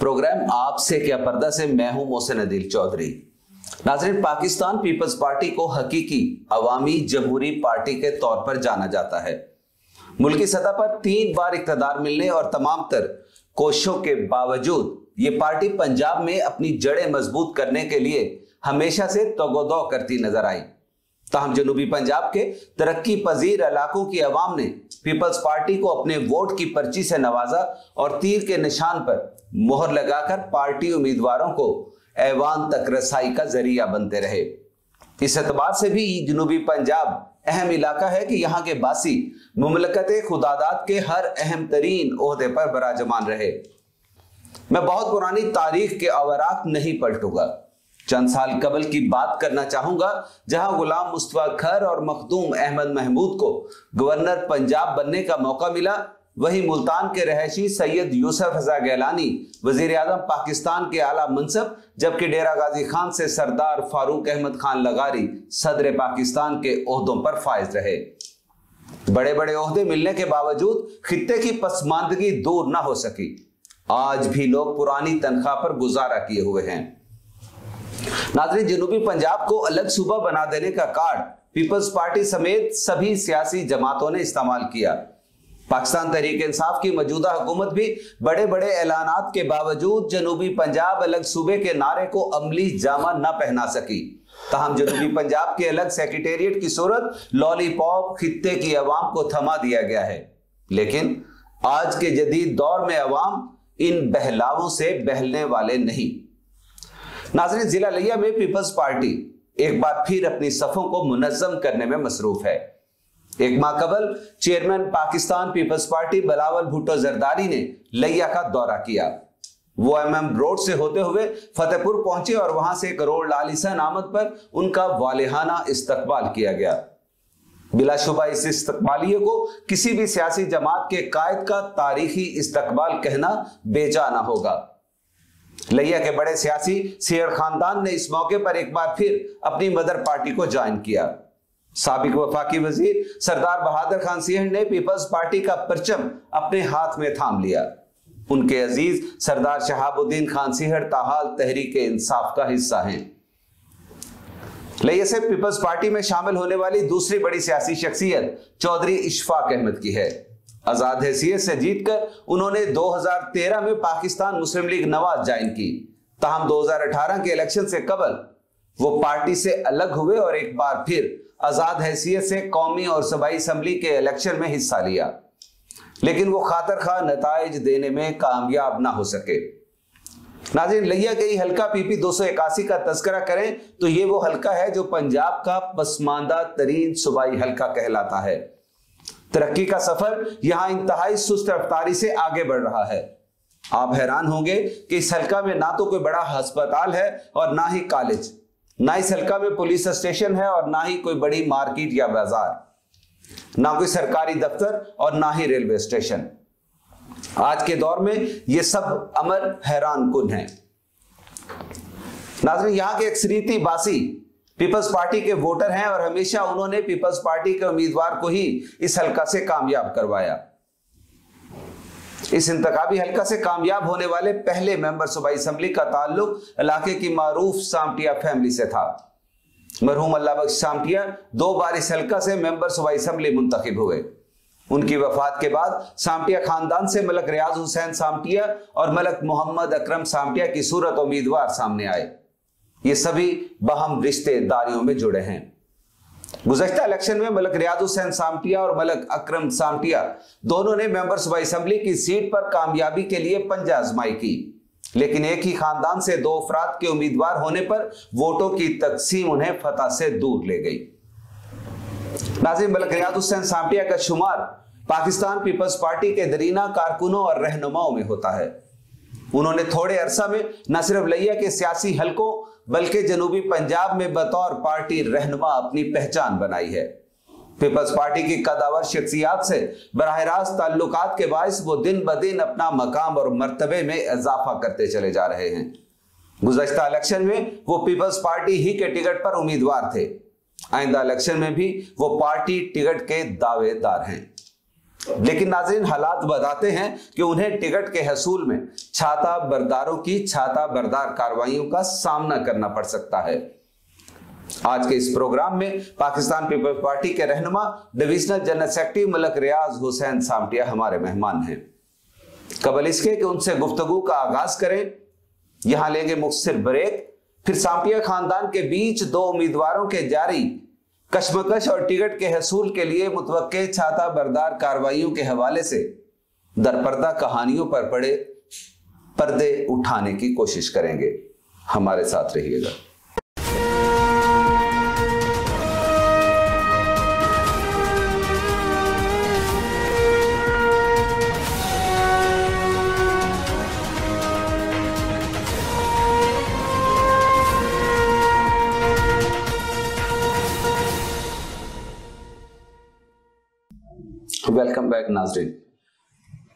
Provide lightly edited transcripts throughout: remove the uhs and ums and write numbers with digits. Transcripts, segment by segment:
Programme आपसे क्या पर्दा से मैं हूं मोहसिन अदील चौधरी। नाज़रीन, पाकिस्तान पीपल्स पार्टी को हकीकी अवामी जमहूरी पार्टी के तौर पर जाना जाता है। मुल्की सतह पर 3 बार इक़्तिदार मिलने और तमाम तर कोशिशों के बावजूद ये पार्टी पंजाब में अपनी जड़ें मजबूत करने के लिए हमेशा से तगोदो करती नजर आई। ताहम जनूबी पंजाब के तरक्की पजीर इलाकों की अवाम ने पीपल्स पार्टी को अपने वोट की पर्ची से नवाजा और तीर के निशान पर मोहर लगाकर पार्टी उम्मीदवारों को ऐवान तक रसाई का जरिया बनते रहे। इस एतबार से भी जनूबी पंजाब अहम इलाका है कि यहाँ के बासी मुमलकत खुदादात के हर अहम तरीन ओहदे पर बराजमान रहे। मैं बहुत पुरानी तारीख के अवराक नहीं पलटूंगा, चंद साल कबल की बात करना चाहूंगा जहां गुलाम मुस्तफा खर और मखदूम अहमद महमूद को गवर्नर पंजाब बनने का मौका मिला। वहीं मुल्तान के रहायशी सैयद यूसुफ रजा गैलानी वजीर आजम पाकिस्तान के आला मनसब, जबकि डेरा गाजी खान से सरदार फारूक अहमद खान लगारी सदर पाकिस्तान के ओहदों पर फायज रहे। बड़े बड़े ओहदे मिलने के बावजूद खित्ते की पसमानदगी दूर ना हो सकी। आज भी लोग पुरानी तनख्वाह पर गुजारा किए हुए हैं। नाज़रीन, जनूबी पंजाब को अलग सूबा बना देने का कार्ड पीपल्स पार्टी समेत सभी सियासी जमातों ने इस्तेमाल किया। पाकिस्तान तहरीक इंसाफ की मौजूदा हुकूमत भी बड़े बड़े ऐलानात के बावजूद जनूबी पंजाब अलग सूबे के नारे को अमली जामा न पहना सकी। ताहम जनूबी पंजाब के अलग सेक्रेटेरिएट की सूरत लॉलीपॉप खित्ते की अवाम को थमा दिया गया है। लेकिन आज के जदीद दौर में अवाम इन बहलावों से बहलने वाले नहीं। नाज़रीन, जिला लिया में पीपल्स पार्टी एक बार फिर अपनी सफों को मुनज़्ज़म करने में मसरूफ है। एक माह कबल चेयरमैन पाकिस्तान पीपल्स पार्टी बिलावल भुट्टो जरदारी ने लिया का दौरा किया। वो MM रोड से होते हुए फतेहपुर पहुंचे और वहां से करोड़ लालिसन आमद पर उनका वालिहाना इस्तकबाल किया गया। बिलाशुबा इस इस्तकबालिये को किसी भी सियासी जमात के कायद का तारीखी इस्तकबाल कहना बेजा ना होगा। लिया के बड़े सियासी सियर खानदान ने इस मौके पर एक बार फिर अपनी मदर पार्टी को ज्वाइन किया। साबिक वफाकी वजीर सरदार बहादुर खान सिंह ने पीपल्स पार्टी का परचम अपने हाथ में थाम लिया। उनके अजीज सरदार शहाबुद्दीन खान सिंह ताहाल तहरीक इंसाफ का हिस्सा हैं। लिया से पीपल्स पार्टी में शामिल होने वाली दूसरी बड़ी सियासी शख्सियत चौधरी इशफाक अहमद की है। आजाद हैसियत से जीतकर उन्होंने 2013 में पाकिस्तान मुस्लिम लीग नवाज ज्वाइन की। ताहम 2018 के इलेक्शन से कबल वो पार्टी से अलग हुए और एक बार फिर आजाद हैसियत से कौमी और सूबाई असम्बली के इलेक्शन में हिस्सा लिया, लेकिन वो खातर खा नताइज देने में कामयाब ना हो सके। नाज़रीन, लिया के हल्का PP 281 का तस्करा करें तो ये वो हल्का है जो पंजाब का पसमानदा तरीन सूबाई हल्का कहलाता है। तरक्की का सफर यहां इंतहाई सुस्त रफ्तारी से आगे बढ़ रहा है। आप हैरान होंगे कि इस हल्का में ना तो कोई बड़ा अस्पताल है और ना ही कॉलेज, ना इस हल्का में पुलिस स्टेशन है और ना ही कोई बड़ी मार्केट या बाजार, ना कोई सरकारी दफ्तर और ना ही रेलवे स्टेशन। आज के दौर में यह सब अमर हैरान कुन है। नाज़रीन, यहां के अक्सरियती बासी पीपल्स पार्टी के वोटर हैं और हमेशा उन्होंने पीपल्स पार्टी के उम्मीदवार को ही इस हल्का से कामयाब करवाया। इस इंतखाबी हल्का से कामयाब होने वाले पहले मेंबर सूबाई असम्बली का ताल्लुक इलाके की मारूफ सामटिया फैमिली से था। मरहूम अल्लाह बख्श सामटिया 2 बार इस हल्का से मेंबर सूबाई असम्बली मुंतखब हुए। उनकी वफात के बाद सामटिया खानदान से मलक रियाज हुसैन सामटिया और मलक मोहम्मद अकरम सामटिया की सूरत उम्मीदवार सामने आए। ये सभी बहम रिश्तेदारियों में जुड़े हैं। गुज़श्ता इलेक्शन में मलक रियाज हुसैन सामटिया और मलक अकरम सामटिया दोनों ने मेंबर सूबाई असम्बली की सीट पर कामयाबी के लिए पंजा आजमाई की, लेकिन एक ही खानदान से 2 अफराद के उम्मीदवार होने पर वोटों की तकसीम उन्हें फतह से दूर ले गई। नाज़रीन, मलक रियाज हुसैन सामटिया का शुमार पाकिस्तान पीपल्स पार्टी के दरीना कारकुनों और रहनुमाओं में होता है। उन्होंने थोड़े अरसा में न सिर्फ लिया के सियासी हलकों बल्कि जनूबी पंजाब में बतौर पार्टी रहनुमा अपनी पहचान बनाई है। पीपल्स पार्टी की कदावर शख्सियात से बराह रास्त ताल्लुकात के बायस वो दिन ब दिन अपना मकाम और मर्तबे में इजाफा करते चले जा रहे हैं। गुज़श्ता इलेक्शन में वो पीपल्स पार्टी ही के टिकट पर उम्मीदवार थे। आइंदा इलेक्शन में भी वो पार्टी टिकट के दावेदार हैं। लेकिन नाज़रीन, हालात बताते हैं कि उन्हें टिकट के हसूल में छाता बरदारों की छाता बरदार कार्रवाइयों का सामना करना पड़ सकता है। आज के इस प्रोग्राम में पाकिस्तान पीपल्स पार्टी के रहनुमा डिविजनल जनरल सेक्रेटरी मलक रियाज हुसैन सामटिया हमारे मेहमान हैं। कबल इसके कि उनसे गुफ्तगू का आगाज करें, यहां लेंगे मुख्तसर ब्रेक, फिर सामटिया खानदान के बीच दो उम्मीदवारों के जारी कशमकश और टिकट के हसूल के लिए मुतवक्के छाता बरदार कार्रवाइयों के हवाले से दरपर्दा कहानियों पर पड़े पर्दे उठाने की कोशिश करेंगे। हमारे साथ रहिएगा। वेलकम बैक नाजरीन।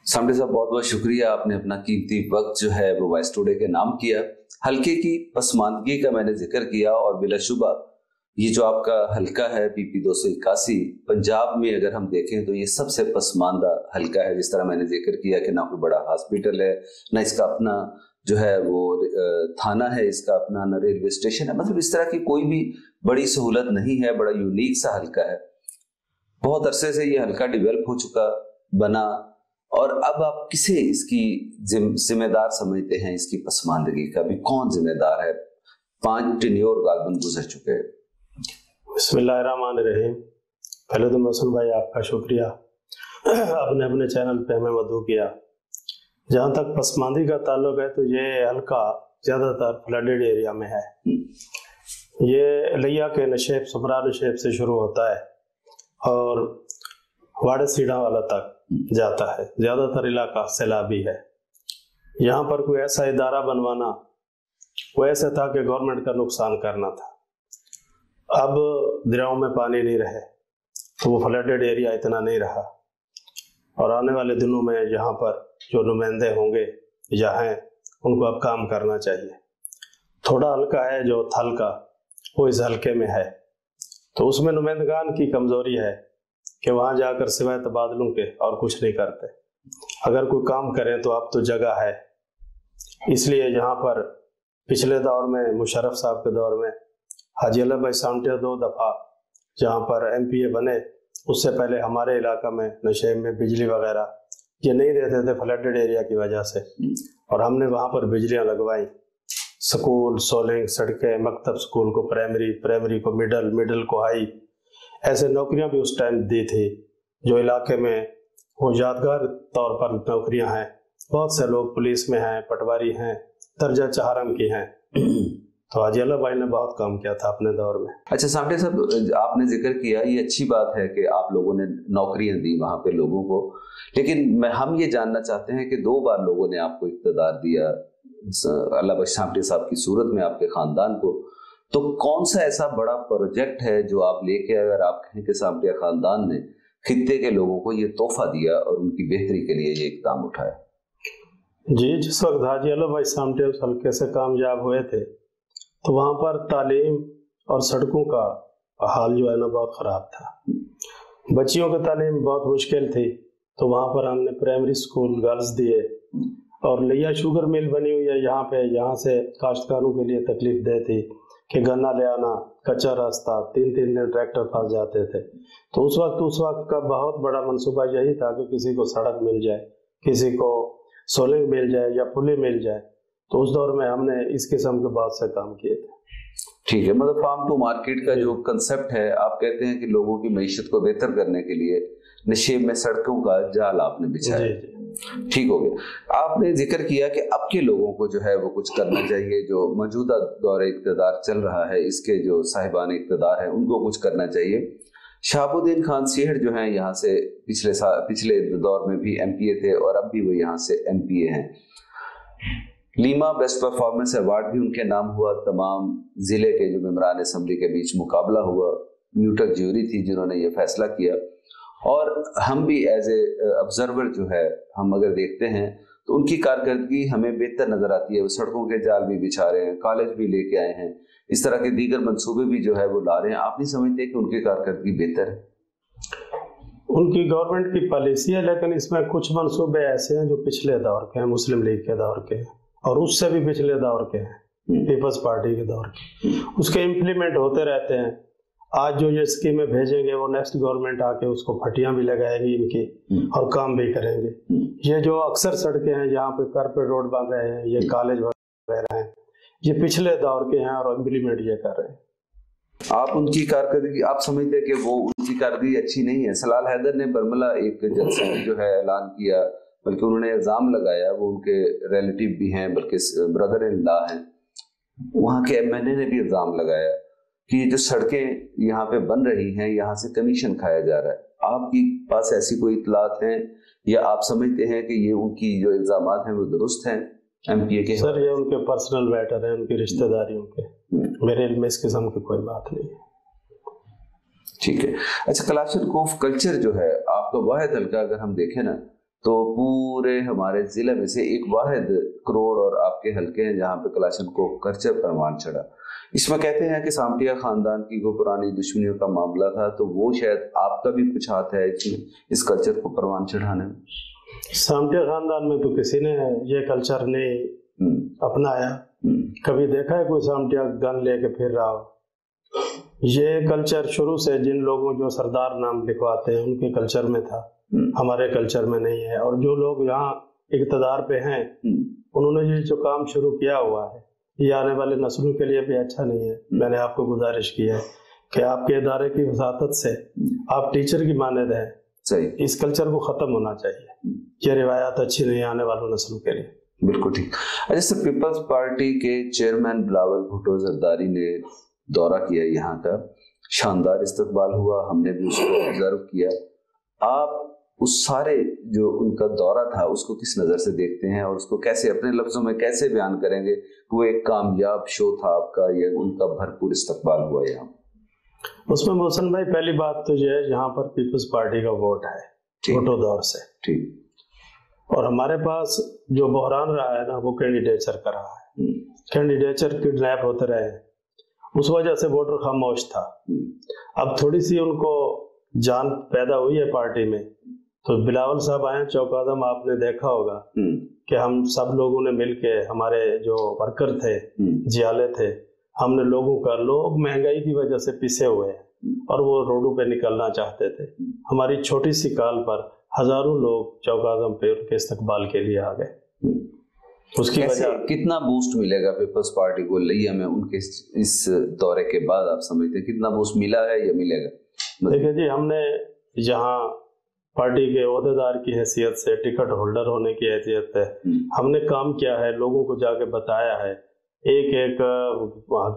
सामटे साहब, बहुत बहुत शुक्रिया, आपने अपना कीमती वक्त जो है वो वॉइस टुडे के नाम किया। हल्के की पसमानदगी का मैंने जिक्र किया और बिलाशुबा ये जो आपका हल्का है PP 281, पंजाब में अगर हम देखें तो ये सबसे पसमानदा हल्का है। जिस तरह मैंने जिक्र किया कि ना कोई बड़ा हॉस्पिटल है, ना इसका अपना जो है वो थाना है, इसका अपना ना रेलवे स्टेशन है, मतलब इस तरह की कोई भी बड़ी सहूलत नहीं है। बड़ा यूनिक सा हल्का है। बहुत अरसे से ये हल्का डेवलप हो चुका बना, और अब आप किसे इसकी जिम्मेदार समझते हैं? इसकी पसमानदगी का भी कौन जिम्मेदार है? 5 टेन्योर गालबन गुजर चुके हैं। बिस्मिल्लाहिर्रहमानिर्रहीम। पहले तो मोहसिन भाई आपका शुक्रिया, आपने अपने चैनल पे हमें मदऊ किया। जहाँ तक पसमानदगी का ताल्लुक है तो ये हल्का ज़्यादातर फ्लडेड एरिया में है। ये लिया के नशेब सुमरा नशेब से शुरू होता है और वाड़े सीढ़ा वाला तक जाता है। ज़्यादातर इलाका सैलाबी है। यहाँ पर कोई ऐसा इदारा बनवाना वो ऐसा था कि गवर्नमेंट का नुकसान करना था। अब दरियाओं में पानी नहीं रहे तो वो फ्लडेड एरिया इतना नहीं रहा, और आने वाले दिनों में यहाँ पर जो नुमाइंदे होंगे या हैं उनको अब काम करना चाहिए। थोड़ा हल्का है जो थल का, वो इस हल्के में है, तो उसमें नुमाइंदगान की कमजोरी है कि वहाँ जाकर सिवाय तबादलों के और कुछ नहीं करते। अगर कोई काम करें तो अब तो जगह है, इसलिए यहाँ पर पिछले दौर में मुशर्रफ साहब के दौर में हाजी अली भाई सामटिया 2 दफ़ा जहाँ पर MPA बने, उससे पहले हमारे इलाका में नशेब में बिजली वगैरह ये नहीं देते थे फ्लडेड एरिया की वजह से, और हमने वहाँ पर बिजलियाँ लगवाई। स्कूल, सोलिंग, सड़कें, मकतब स्कूल को प्राइमरी, प्राइमरी को मिडल, मिडल को हाई, ऐसे नौकरियां भी उस टाइम दी थी जो इलाके में वो यादगार तौर पर नौकरियां हैं। बहुत से लोग पुलिस में हैं, पटवारी हैं, दर्जा चहारम की हैं। तो हाजी अली भाई ने बहुत काम किया था अपने दौर में। अच्छा सामटे साहब, आपने जिक्र किया, ये अच्छी बात है कि आप लोगों ने नौकरियां दी वहां पे लोगों को, लेकिन हम ये जानना चाहते हैं कि 2 बार लोगों ने आपको इक़्तिदार दिया अल्लाह बख्श सामटे साहब की सूरत में आपके खानदान को, तो कौन सा ऐसा बड़ा प्रोजेक्ट है जो आप लेके, अगर आप कहें कि सामटिया खानदान ने खित्ते के लोगों को ये तोहफा दिया और उनकी बेहतरी के लिए ये इक़दाम उठाया? जी, जिस वक्त हाजी अली भाई सामटिया उस हल्के से कामयाब हुए थे तो वहाँ पर तालीम और सड़कों का हाल जो है ना बहुत ख़राब था। बच्चियों की तालीम बहुत मुश्किल थी, तो वहाँ पर हमने प्राइमरी स्कूल गर्ल्स दिए, और लिया शुगर मिल बनी हुई है यहाँ पे। यहाँ से काश्तकारों के लिए तकलीफ दे थी कि गन्ना ले आना, कच्चा रास्ता, 3-3 दिन ट्रैक्टर फंस जाते थे। तो उस वक्त का बहुत बड़ा मंसूबा यही था कि किसी को सड़क मिल जाए, किसी को सोलिंग मिल जाए या पुली मिल जाए। तो उस दौर में हमने इस किस्म के बहुत से काम किए थे। ठीक है, मतलब फार्म टू मार्केट का जो कंसेप्ट है, आप कहते हैं कि लोगों की मईशत को बेहतर करने के लिए नशेब में सड़कों का जाल आपने बिछाया। ठीक हो गया। आपने जिक्र किया कि अब के लोगों को जो है वो कुछ करना चाहिए, जो मौजूदा दौर इक़्तिदार चल रहा है इसके जो साहिबान इक़्तिदार हैं उनको कुछ करना चाहिए। शहाबुद्दीन खान सीहड़ जो हैं यहाँ से पिछले दौर में भी MPA थे और अब भी वो यहाँ से MPA हैं। लीमा बेस्ट परफॉर्मेंस अवार्ड भी उनके नाम हुआ। तमाम जिले के जो मेंबरान असम्बली के बीच मुकाबला हुआ, न्यूट्रल ज्यूरी थी जिन्होंने ये फैसला किया, और हम भी एज ए ऑब्जर्वर जो है हम अगर देखते हैं तो उनकी कारकर्दगी हमें बेहतर नजर आती है। वो सड़कों के जाल भी बिछा रहे हैं, कॉलेज भी लेके आए हैं, इस तरह के दीगर मंसूबे भी जो है वो ला रहे हैं। आप नहीं समझते कि उनकी कारकर्दगी बेहतर है? ان کی گورنمنٹ کی پالیسی ہے، لیکن اس میں کچھ منصوبے ایسے ہیں جو پچھلے دور کے ہیں، مسلم لیگ کے دور کے ہیں اور اس سے بھی پچھلے دور کے ہیں، پیپلز پارٹی کے دور کے، اس کے امپلیمنٹ ہوتے رہتے ہیں۔ آج جو یہ اسکیمیں بھیجیں گے وہ نیکسٹ گورنمنٹ آ کے اس کو پھٹیاں بھی لگائے گی ان کی اور کام بھی کریں گے۔ یہ جو اکثر سڑکیں ہیں جہاں پہ کارپیٹ روڈ بن رہے ہیں، یہ کالج بن رہے ہیں، یہ پچھلے دور کے ہیں اور امپلیمنٹ یہ کر رہے ہیں۔ آپ ان کی کارکردگی آپ سمجھتے ہیں کہ وہ ان کی کارکردگی اچھی نہیں ہے؟ سلال حیدر نے برملا ایک جلسے میں جو ہے اعلان کیا، بلکہ انہوں نے الزام لگایا، وہ ان کے ریلیٹیو بھی ہیں بلکہ بردر ان لا ہیں، وہاں کے ایم این اے نے بھی الزام لگایا کہ یہ جو سڑکیں یہاں پہ بن رہی ہیں یہاں سے کمیشن کھایا جا رہا ہے۔ آپ کی پاس ایسی کوئی اطلاعات ہیں یا آپ سمجھتے ہیں کہ یہ ان کی جو الزامات ہیں وہ درست ہیں ایم پی اے کے؟ سر یہ ان کے پرسنل میٹر ہیں، ان کی رشتہ داریوں کے، میرے علم میں اس قسم کی کوئی بات نہیں ہے۔ ٹھیک ہے۔ اچھا، کلاشنکوف کلچر جو ہے آپ کا واحد حلقہ اگر ہم دیکھیں نا تو پورے ہمارے ضلع میں سے ایک واحد کروڑ اور آپ کے حلقے ہیں جہاں پہ کلاشنکوف کلچر پروان چڑھا۔ اس میں کہتے ہیں کہ سامٹیا خاندان کی کوئی پرانی دشمنیوں کا معاملہ تھا، تو وہ شاید آپ کا بھی کچھ ہاتھ ہے اس کلچر کو پروان چڑھانے میں؟ سامٹیا خاندان میں تو کسی نے یہ کلچر نہیں اپنایا، کبھی دیکھا ہے کوئی سامٹیا گن لے کے پھر رہا ہو؟ یہ کلچر شروع سے جن لوگوں جو سردار نام لکھواتے ہیں ان کے کلچر میں تھا، ہمارے کلچر میں نہیں ہے۔ اور جو لوگ یہاں اقتدار پہ ہیں انہوں نے یہ جو کام شروع کیا ہوا ہے یہ آنے والے نسلوں کے لیے بھی اچھا نہیں ہے۔ میں نے آپ کو گزارش کی ہے کہ آپ کے ادارے کی وساطت سے آپ ٹیچر کی مانند ہیں، صحیح، اس کلچر کو ختم ہونا چاہیے، یہ روایات اچھی نہیں آنے والوں نسلوں کے لیے۔ بالکل ٹھیک۔ اچھا سر، پیپلز پارٹی کے چیئرمین بلاول بھٹو زرداری نے دورہ کیا یہاں کا، شاندار استقبال ہوا، ہم نے بھی اس کو آبزرو کیا۔ آپ اس سارے جو ان کا دورہ تھا اس کو کس نظر سے دیکھتے ہیں اور اس کو کیسے اپنے لفظوں میں کیسے بیان کریں گے؟ وہ ایک کامیاب شو تھا آپ کا یا ان کا بھرپور استقبال ہوا یہاں؟ اس میں محسن بھائی پہلی بات تو یہ ہے یہاں پر پیپلز پارٹی کا ووٹ ہے بھٹو دور سے، ٹھیک، اور ہمارے پاس جو بحران رہا ہے نا وہ کینڈیڈیچر کا رہا ہے، کینڈیڈیچر کڈنیپ ہوتے رہے ہیں، اس وجہ سے ووٹر خاموش تھا۔ اب تھوڑی سی ان کو جان پیدا ہوئی ہے پارٹی میں، تو بلاول صاحب آئے چوک اعظم، آپ نے دیکھا ہوگا کہ ہم سب لوگوں نے مل کے، ہمارے جو ورکر تھے، جیالے تھے، ہم نے لوگ مہنگائی کی وجہ سے پسے ہوئے ہیں اور وہ روڈوں پہ نکلنا چاہتے تھے، ہماری چھوٹی سی کال پر ہزاروں لوگ چوک اعظم پہ ان کے استقبال کے لیے آ گئے۔ اس کی وجہ کتنا بوسٹ ملے گا پیپلز پارٹی کو لیا میں ان کے اس دورے کے بعد؟ آپ سمجھتے ہیں کتنا بوسٹ ملا ہے یا ملے گا؟ دیکھیں جی، ہم نے یہاں پارٹی کے عہدیدار کی حیثیت سے، ٹکٹ ہولڈر ہونے کی حیثیت سے ہم نے کام کیا ہے، لوگوں کو جا کے بتایا ہے، ایک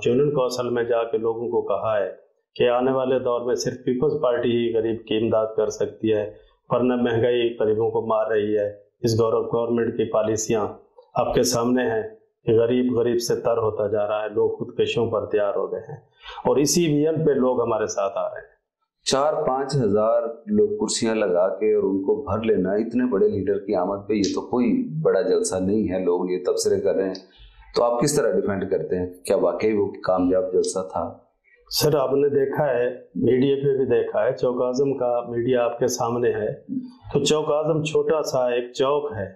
یونین کونسل میں جا کے لوگوں کو کہا ہے کہ آنے والے دور میں صرف پیپلز پارٹی ہی غریب کی امداد کر سکتی ہے، ورنہ مہنگائی غریبوں کو مار رہی ہے۔ اس گورنمنٹ کی پالیسیاں آپ کے سامنے ہیں کہ غریب سے تر ہوتا جا رہا ہے، لوگ خودکشیوں پر تیار ہو گئے ہیں، اور اسی ویژن پہ لوگ ہمارے ساتھ آ رہے ہیں۔ 4-5 ہزار لوگ کرسیاں لگا کے اور ان کو بھر لینا اتنے بڑے لیڈر کی آمد پہ، یہ تو کوئی بڑا جلسہ نہیں ہے، لوگ یہ تبصرے کر رہے ہیں، تو آپ کس طرح ڈیفینڈ کرتے ہیں؟ کیا واقعی وہ کامیاب جلسہ تھا؟ سر آپ نے دیکھا ہے، میڈیا پہ بھی دیکھا ہے، چوک اعظم کا میڈیا آپ کے سامنے ہے، تو چوک اعظم چھوٹا سا ایک چوک ہے،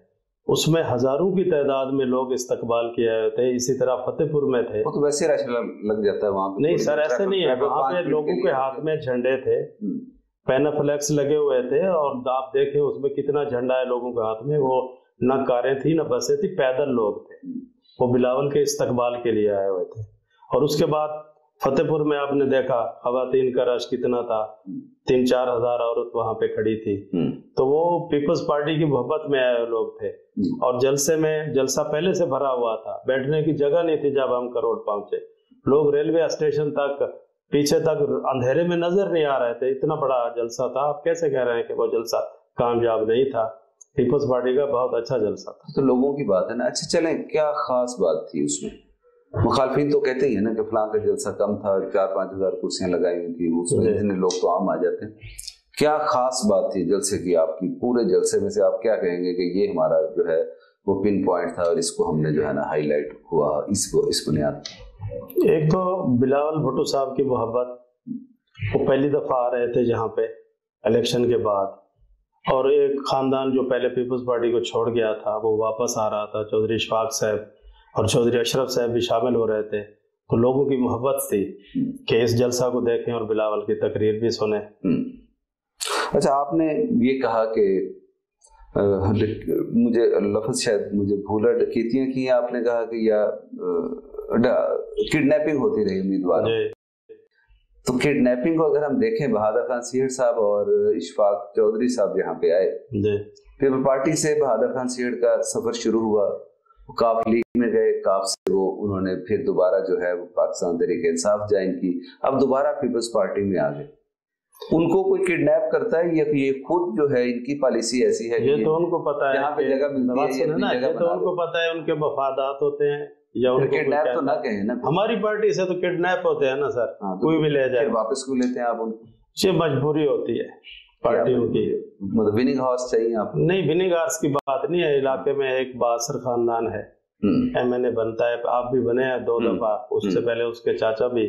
اس میں ہزاروں کی تعداد میں لوگ استقبال کیے ہوئے تھے۔ اسی طرح فتح پور میں تھے، وہ تو ویسے رش لگ جاتا ہے وہاں پہ۔ نہیں سر ایسے نہیں ہے، وہاں پہ لوگوں کے ہاتھ میں جھنڈے تھے، پین فلیکس لگے ہوئے تھے، اور آپ دیکھیں اس میں کتنا جھنڈا ہے لوگوں کے ہاتھ میں، وہ نہ کاریں تھی نہ بسیں تھی، پیدل لوگ تھے، وہ بلاول کے استقبال کے لیے آئے ہوئے تھے۔ اور اس کے بعد فتح پور میں آپ نے دیکھا خواتین کا رش کتنا تھا، 3-4 ہزار عورت وہاں پہ کھڑی تھی، تو وہ پیپلز پارٹی کی محبت میں آئے لوگ تھے۔ اور جلسہ پہلے سے بھرا ہوا تھا، بیٹھنے کی جگہ نہیں تھی جب ہم کروڑ پہنچے، لوگ ریلوے اسٹیشن تک پیچھے تک اندھیرے میں نظر نہیں آ رہے تھے، اتنا بڑا جلسہ تھا۔ آپ کیسے کہہ رہے ہیں کہ وہ جلسہ کامیاب نہیں تھا؟ پیپلز پارٹی کا بہت اچھا جلسہ تھا۔ تو لوگوں کی بات ہے نا۔ اچھا چلیں، کیا خاص بات تھی اس میں؟ مخالفین تو کہتے ہی ہیں نا کہ فلاں کا جلسہ کم تھا، 4-5 ہزار کرسیاں لگائی ہوئی تھی، اس میں اتنے لوگ تو عام آ جاتے ہیں۔ کیا خاص بات تھی جلسے کی؟ آپ کی پورے جلسے میں سے آپ کیا کہیں گے کہ یہ ہمارا جو ہے وہ پن پوائنٹ تھا اور اس کو ہم نے جو ہے نا ہائی لائٹ ہوا اس بنیاد؟ ایک تو بلاول بھٹو صاحب کی محبت، وہ پہلی دفعہ آ رہے تھے جہاں پہ इलेक्शन के बाद, और एक खानदान जो पहले पीपल्स पार्टी को छोड़ गया था वो वापस आ रहा था, चौधरी इशफाक साहब और चौधरी अशरफ साहब भी शामिल हो रहे थे, तो लोगों की मोहब्बत थी कि इस जलसा को देखें और बिलावल की तकरीर भी सुने। अच्छा, आपने ये कहा कि मुझे लफ्ज़ शायद मुझे भूला, डकैतियां की, आपने कहा कि या किडनैपिंग होती रही उम्मीदवार। तो किडनैपिंग को अगर हम देखें, बहादुर खान सीहड़ साहब और इशफाक चौधरी साहब यहाँ पे आए, पीपल पार्टी से बहादुर खान सीहड़ का सफर शुरू हुआ, काफ लीग में गए, काफ से वो उन्होंने फिर दोबारा जो है वो पाकिस्तान तहरीक-ए-इंसाफ ज्वाइन की, अब दोबारा पीपल्स पार्टी में आ गए। उनको कोई किडनैप करता है या ये खुद जो है इनकी पॉलिसी ऐसी है? ये तो उनको पता है, यहाँ पे जगह मिलती है ना, ये तो उनको पता है, उनके मफादात होते हैं, या उनको किडनैप तो ना कहें ना, हमारी पार्टी से तो किडनैप होते हैं ना सर। हाँ, कोई भी ले जाए, फिर वापस क्यों लेते हैं आप उनको? ये मजबूरी होती है पार्टियों की। मतलब विनिंग हार्स चाहिए आप? नहीं, विनिंग हार्स की बात नहीं है। इलाके में एक बासर खानदान है, MNA बनता है, आप भी बने हैं 2 दफा, उससे पहले उसके चाचा भी,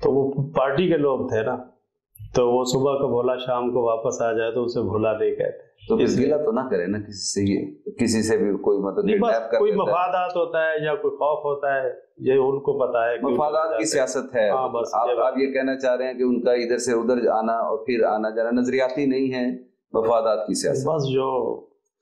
तो वो पार्टी के लोग थे ना, तो वो सुबह को भोला शाम को वापस आ जाए तो उसे भोला नहीं कहते। तो गिला तो ना करे ना किसी से भी कोई, मतलब कोई मफादात होता है या कोई खौफ होता है, ये उनको पता है, मफादात की सियासत है। बस आप ये कहना चाह रहे हैं कि उनका इधर से उधर आना और फिर आना जाना नजरियाती नहीं है, मफादात की सियासत। बस जो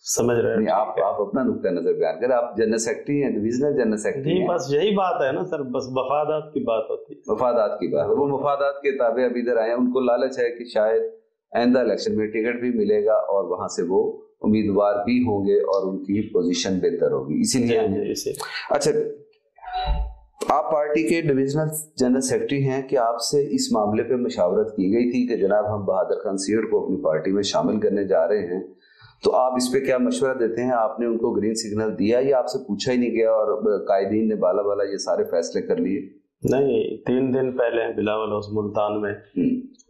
समझ रहे हैं आप अपना नुक्ता नजर बयान करें। आप जनरल सेक्रेटरी हैं, डिविजनल जनरल सेक्रेटरी हैं। बस यही बात है ना सर, बस मफादात की बात होती है, मफादात की बात। वो मफादात के ताबे अब इधर आए, उनको लालच है कि शायद आइंदा इलेक्शन में टिकट भी मिलेगा और वहां से वो उम्मीदवार भी होंगे और उनकी पोजीशन बेहतर होगी, इसीलिए। अच्छा, आप पार्टी के डिविजनल जनरल सेक्रेटरी हैं, कि आपसे इस मामले पे मशावरत की गई थी कि जनाब हम बहादुर खान सीहड़ को अपनी पार्टी में शामिल करने जा रहे हैं, तो आप इस पे क्या मशवरा देते हैं? आपने उनको ग्रीन सिग्नल दिया या आपसे पूछा ही नहीं गया और कायदीन ने बाला बाला ये सारे फैसले कर लिए? नहीं, 3 दिन पहले बिलावल हाउस मुल्तान में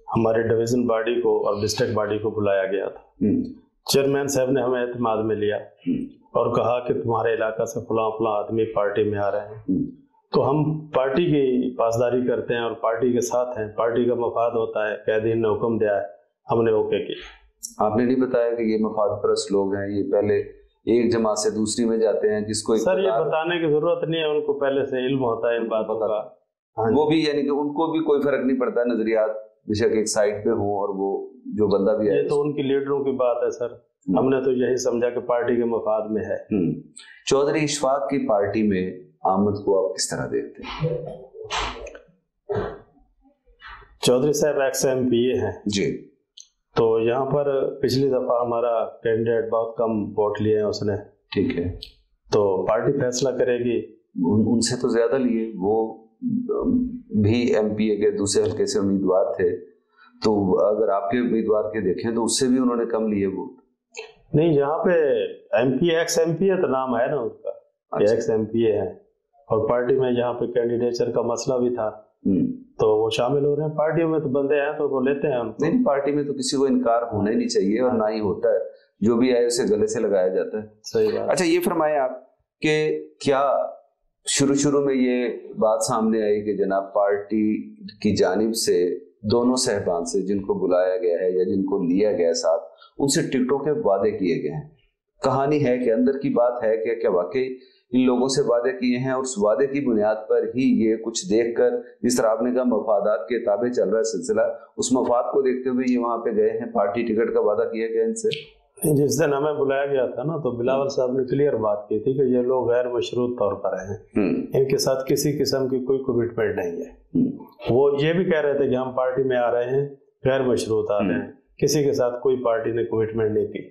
हमारे डिवीजन बॉडी को और डिस्ट्रिक्ट बॉडी को बुलाया गया था। चेयरमैन साहब ने हमें एतमाद में लिया और कहा कि तुम्हारे इलाका से फलां फलां आदमी पार्टी में आ रहे हैं, तो हम पार्टी की पासदारी करते हैं और पार्टी के साथ हैं, पार्टी का मफाद होता है, कैदीन ने हुक्म दिया है, हमने ओके किया। आपने नहीं बताया कि ये मफाद परस्त लोग हैं, ये पहले एक जमात से दूसरी में जाते हैं, जिसको सर ये बताने की जरूरत नहीं है, उनको पहले से इल्म होता है इन बातों का। वो भी यानी कि उनको भी कोई फर्क नहीं पड़ता, नजरियात बेशक एक साइड पे हो और वो जो बंदा भी है, ये तो उनकी लीडरों की बात है सर। हमने तो यही समझा कि पार्टी के मफाद में है। चौधरी इशफाक की पार्टी में आमद को आप किस तरह देखते हैं? चौधरी साहब एक्स MPA हैं जी, तो यहाँ पर पिछली दफा हमारा कैंडिडेट बहुत कम वोट लिए हैं उसने, ठीक है, तो पार्टी फैसला करेगी। उनसे तो ज्यादा लिए, वो भी MPA के दूसरे हल्के से उम्मीदवार थे, तो अगर आपके उम्मीदवार के देखें तो उससे भी उन्होंने कम लिए वोट। नहीं, यहाँ पे MPA एक्स MPA तो नाम है ना उसका, अच्छा। एक्स MPA है, और पार्टी में यहाँ पे कैंडिडेचर का मसला भी था, तो वो शामिल हो रहे हैं। पार्टियों में तो बंदे हैं तो वो लेते हैं हम। नहीं, पार्टी में तो किसी को इनकार होना ही नहीं चाहिए और ना ही होता है, जो भी आए उसे गले से लगाया जाता है। सही बात। अच्छा, ये फरमाए आप कि क्या शुरू में ये बात सामने आई कि जनाब पार्टी की जानिब से दोनों सहबान से जिनको बुलाया गया है या जिनको लिया गया साथ, उनसे टिकटों के वादे किए गए हैं? कहानी है कि अंदर की बात है कि क्या वाकई इन लोगों से वादे किए हैं और उस वादे की बुनियाद पर ही ये कुछ देखकर, जिस तरह आपने कहा मफादात के ताबे चल रहा है सिलसिला, उस मफाद को देखते हुए ये वहां पे गए हैं, पार्टी टिकट का वादा किया गया इनसे? जिस दिन हमें बुलाया गया था ना, तो बिलावल साहब ने क्लियर बात की थी कि ये लोग गैर मशरूत तौर पर आए हैं, इनके साथ किसी किस्म की कोई कमिटमेंट नहीं है। वो ये भी कह रहे थे कि हम पार्टी में आ रहे हैं, गैर मशरूत आ रहे हैं, किसी के साथ कोई पार्टी ने कमिटमेंट नहीं की,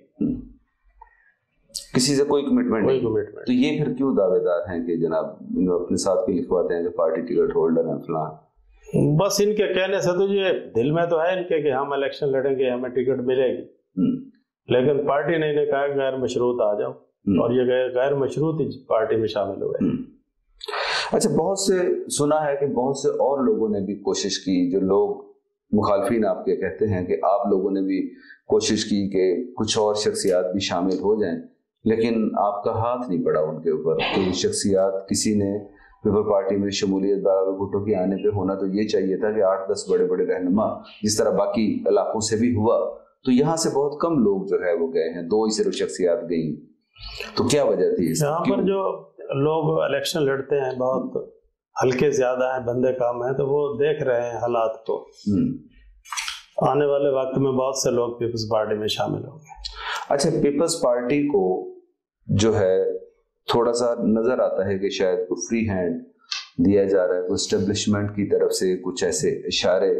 किसी से कोई कमिटमेंट नहीं। कमिटमेंट। तो ये फिर क्यों दावेदार हैं कि जनाब अपने साथ भी लिखवाते हैं कि पार्टी टिकट होल्डर हैं फलां? बस इनके कहने से तो ये दिल में तो है इनके कि हम इलेक्शन लड़ेंगे, हमें टिकट मिलेगी, लेकिन पार्टी ने इन्हें कहा गैर मशरूत आ जाओ, और ये गैर मशरूत पार्टी में शामिल हुए। अच्छा, बहुत से सुना है कि बहुत से और लोगों ने भी कोशिश की, जो लोग मुखालफिन आपके कहते हैं कि आप लोगों ने भी कोशिश की कि कुछ और शख्सियात भी शामिल हो जाएं, लेकिन आपका हाथ नहीं पड़ा उनके ऊपर। कोई शख्सियात किसी ने पीपल पार्टी में शमूलियत बराबर भुट्टो के आने पे होना तो ये चाहिए था कि 8-10 बड़े बड़े रहनुमा, जिस तरह बाकी इलाकों से भी हुआ, تو یہاں سے بہت کم لوگ جو ہے وہ گئے ہیں, 2 ہی صرف شخصیات گئی. تو کیا وجہ تھی اس کی؟ یہاں پر جو لوگ الیکشن لڑتے ہیں بہت ہلکے زیادہ ہیں, بندے کام ہیں, تو وہ دیکھ رہے ہیں حالات کو. آنے والے وقت میں بہت سے لوگ پیپلز پارٹی میں شامل ہوں گے. اچھا, پیپلز پارٹی کو جو ہے تھوڑا سا نظر آتا ہے کہ شاید کوئی فری ہینڈ دیا جا رہا ہے, کوئی اسٹیبلشمنٹ کی طرف سے کچھ ایسے اشارے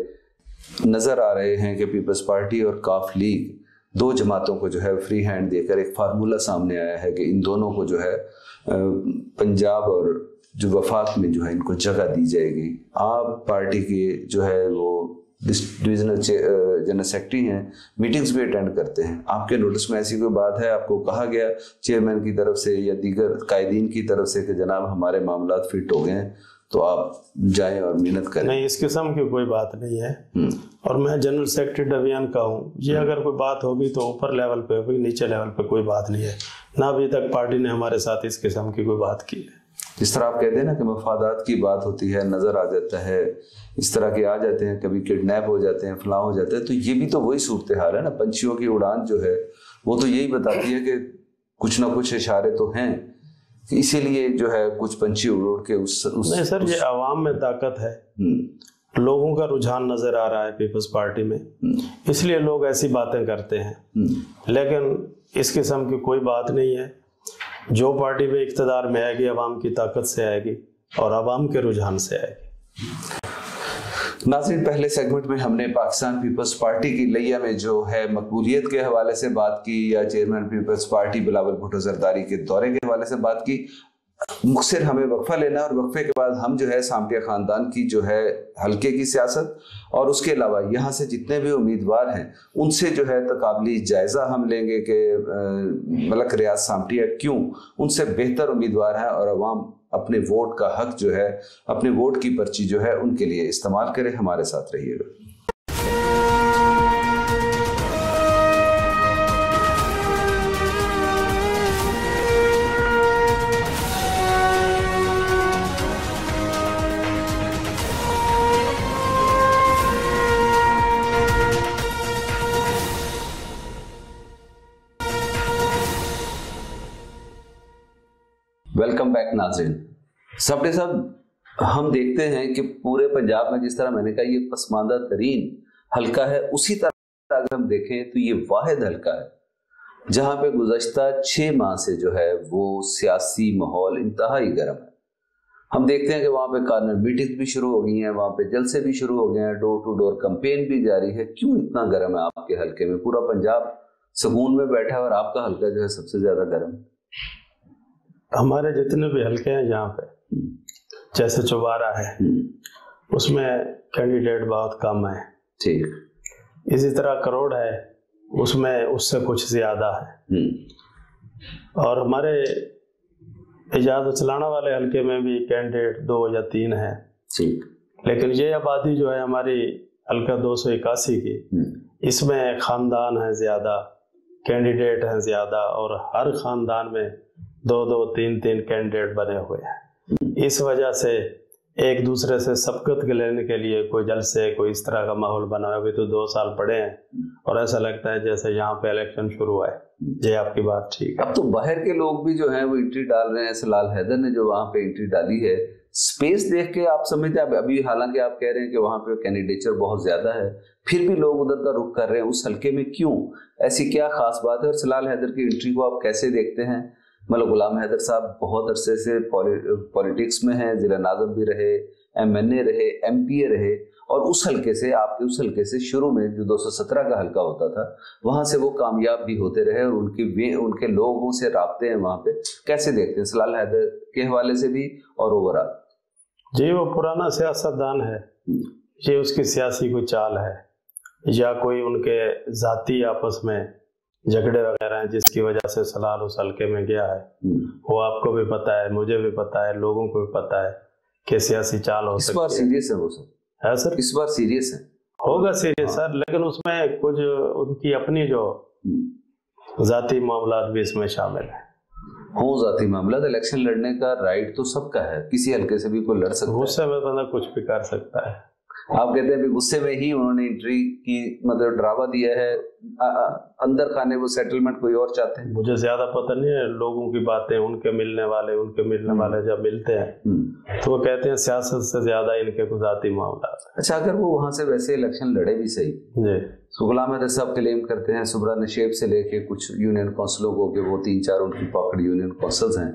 نظر آ رہے ہیں کہ پیپلز پارٹی اور کاف لیگ 2 جماعتوں کو جو ہے فری ہینڈ دے کر ایک فارمولہ سامنے آیا ہے کہ ان دونوں کو جو ہے پنجاب اور جو وفاق میں جو ہے ان کو جگہ دی جائے گی. آپ پارٹی کے جو ہے وہ ڈویژنل جنرل سیکرٹری ہیں, میٹنگز بھی اٹینڈ کرتے ہیں, آپ کے نوٹس میں ایسی کوئی بات ہے, آپ کو کہا گیا چیئرمین کی طرف سے یا دیگر قائدین کی طرف سے کہ جناب ہمارے معاملات فٹ ہو گئے ہیں تو آپ جائیں اور محنت کریں؟ نہیں, اس قسم کی کوئی بات نہیں ہے. اور میں جنرل سیکرٹری ڈویژن کا ہوں. یہ اگر کوئی بات ہوگی تو اوپر لیول پہ ہوگی, نیچے لیول پہ کوئی بات نہیں ہے. نہ ابھی تک پارٹی نے ہمارے ساتھ اس قسم کی کوئی بات کی ہے. جس طرح آپ کہتے ہیں نا کہ مفادات کی بات ہوتی ہے, نظر آ جاتا ہے, اس طرح کے آ جاتے ہیں, کبھی کڈنیپ ہو جاتے ہیں, فلاں ہو جاتے ہیں, تو یہ بھی تو وہی صورتحال ہے نا. پنچھیوں کی اڑان جو ہے وہ تو یہی بتاتی ہے کہ کچھ نہ کچھ اشارے تو ہیں, اسی لیے جو ہے کچھ پنچھی اڑ کے نہیں سر, یہ عوام میں طاقت ہے, لوگوں کا رجحان نظر آ رہا ہے پیپلز پارٹی میں, اس لیے لوگ ایسی باتیں کرتے ہیں. لیکن اس قسم کی کوئی بات نہیں ہے. جو پارٹی میں اقتدار میں آئے گی عوام کی طاقت سے آئے گی اور عوام کے رجحان سے آئے گی. ناظرین, پہلے سیگمنٹ میں ہم نے پاکستان پیپلز پارٹی کی لیا میں جو ہے مقبولیت کے حوالے سے بات کی, یا چیئرمین پیپلز پارٹی بلاول بھٹو زرداری کے دورے کے حوالے سے بات کی. مختصر ہمیں وقفہ لینا ہے, اور وقفے کے بعد ہم جو ہے سامٹیہ خاندان کی جو ہے حلقے کی سیاست اور اس کے علاوہ یہاں سے جتنے بھی امیدوار ہیں ان سے جو ہے تقابلی جائزہ ہم لیں گے کہ ملک ریاض سامٹیہ کیوں ان سے بہتر امیدوار ہیں, اور عوام اپنے ووٹ کا حق جو ہے, اپنے ووٹ کی پرچی جو ہے ان کے لیے استعمال کرے. ہمارے ساتھ رہیے گا. ویلکم بیک ناظرین. سبڈے صاحب, ہم دیکھتے ہیں کہ پورے پنجاب میں جس طرح میں نے کہا یہ پسماندہ ترین حلقہ ہے, اسی طرح اگر ہم دیکھیں تو یہ واحد حلقہ ہے جہاں پہ گزشتہ 6 ماہ سے جو ہے وہ سیاسی ماحول انتہائی گرم ہے. ہم دیکھتے ہیں کہ وہاں پہ کارنر میٹنگ بھی شروع ہو گئی ہیں, وہاں پہ جلسے بھی شروع ہو گئے ہیں, ڈور ٹو ڈور کمپین بھی جاری ہے. کیوں اتنا گرم ہے آپ کے حلقے میں؟ پورا پنجاب سکون میں بیٹھا ہے اور آپ کا حلقہ جو ہے سب سے زیادہ گرم ہے. ہمارے جتنے بھی حلقے ہیں جہاں پہ, جیسے چوبارہ ہے, اس میں کینڈیڈیٹ بہت کم ہے. ٹھیک. اسی طرح کروڑ ہے, اس میں اس سے کچھ زیادہ ہے. اور ہمارے اعجاز اچلانا والے حلقے میں بھی کینڈیڈیٹ 2 یا 3 ہیں. ٹھیک. لیکن یہ آبادی جو ہے ہماری حلقہ 281 کی, اس میں خاندان ہیں زیادہ, کینڈیڈیٹ ہیں زیادہ, اور ہر خاندان میں 2-2 3-3 کینڈیڈیٹ بنے ہوئے ہیں. اس وجہ سے ایک دوسرے سے سبقت لینے کے لیے کوئی جلسے, کوئی اس طرح کا ماحول بنا ہے. ابھی تو 2 سال پڑے ہیں اور ایسا لگتا ہے جیسے یہاں پہ الیکشن شروع ہوا ہے. یہ آپ کی بات ٹھیک ہے. اب تو باہر کے لوگ بھی جو ہیں وہ انٹری ڈال رہے ہیں. سلال حیدر نے جو وہاں پہ انٹری ڈالی ہے, سپیس دیکھ کے آپ سمجھتے ہیں ابھی, حالانکہ آپ کہہ رہے ہیں کہ وہاں پہ کینڈیڈیچر بہت زیادہ ہے, پھر بھی لوگ ادھر کا رخ کر رہے ہیں اس حلقے میں, کیوں؟ ایسی کیا خاص بات ہے؟ اور سلال حیدر کی انٹری کو آپ کیسے دیکھتے ہیں؟ مطلب غلام حیدر صاحب بہت عرصے سے پولیٹکس میں ہیں, ضلع ناظم بھی رہے, MNA رہے, MPA رہے, اور اس حلقے سے, آپ کے اس حلقے سے شروع میں جو 217 کا حلقہ ہوتا تھا وہاں سے وہ کامیاب بھی ہوتے رہے, اور ان کے لوگوں سے رابطے ہیں وہاں پہ. کیسے دیکھتے ہیں سلال حیدر کے حوالے سے بھی اور اوورآل؟ جی, وہ پرانا سیاستدان ہے, یہ اس کی سیاسی کوئی چال ہے یا کوئی ان کے ذاتی آپس میں جھگڑے وغیرہ ہیں جس کی وجہ سے سلال اس حلقے میں گیا ہے. وہ آپ کو بھی پتا ہے, مجھے بھی پتا ہے, لوگوں کو بھی پتا ہے کہ سیاسی چال ہو سکتی ہے. اس بار سیریس ہے وہ سر؟ ہے سر, اس بار سیریس ہے. ہوگا سیریس سر, لیکن اس میں کچھ ان کی اپنی جو ذاتی معاملات بھی اس میں شامل ہیں. ہوں, ذاتی معاملات. الیکشن لڑنے کا رائٹ تو سب کا ہے, کسی حلقے سے بھی کوئی لڑ سکتا ہے. غصے میں بندہ کچھ بھی کر سکتا ہے. आप कहते हैं अभी गुस्से में ही उन्होंने एंट्री की, मतलब ड्रामा दिया है, अंदर खाने वो सेटलमेंट कोई और चाहते हैं। मुझे ज्यादा पता नहीं है, लोगों की बातें, उनके मिलने वाले जब मिलते हैं तो वो कहते हैं सियासत से ज्यादा इनके कुछ ज़ाती मामला। अच्छा, अगर वो वहां से वैसे इलेक्शन लड़े भी सही जी, गुलाम हैदर साहब क्लेम करते हैं सुब्रा नशेब से लेके कुछ यूनियन काउंसिलों को, कि वो 3-4 उनकी पॉकेट यूनियन काउंसिल्स हैं,